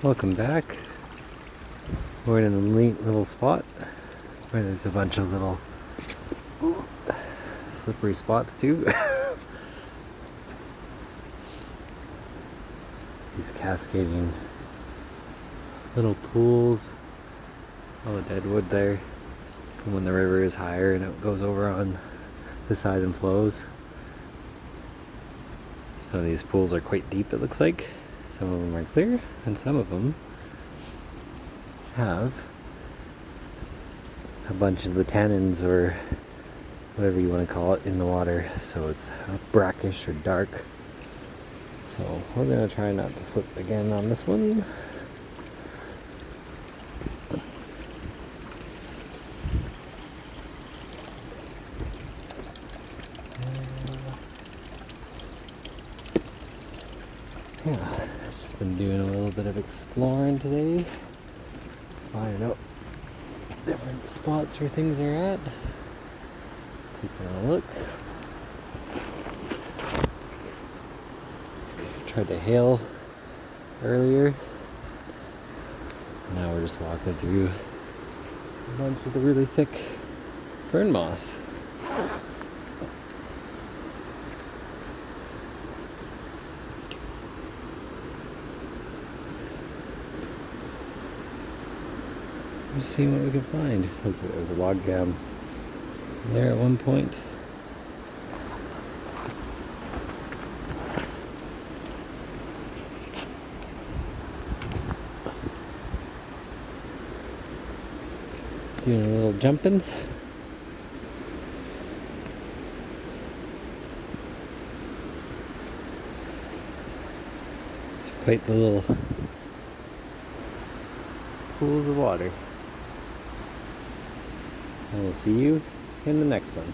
Welcome back. We're in a neat little spot where there's a bunch of little slippery spots too. These cascading little pools. All the dead wood there from when the river is higher and it goes over on the side and flows. Some of these pools are quite deep, it looks like. Some of them are clear, and some of them have a bunch of the tannins, or whatever you want to call it, in the water, so it's brackish or dark. So we're going to try not to slip again on this one. Yeah, just been doing a little bit of exploring today, finding out different spots where things are at, taking a look. Tried to hail earlier. Now we're just walking through a bunch of the really thick fern moss. Just seeing what we can find. Looks like there's a log jam there at one point. Doing a little jumping. It's quite the little pools of water. And we'll see you in the next one.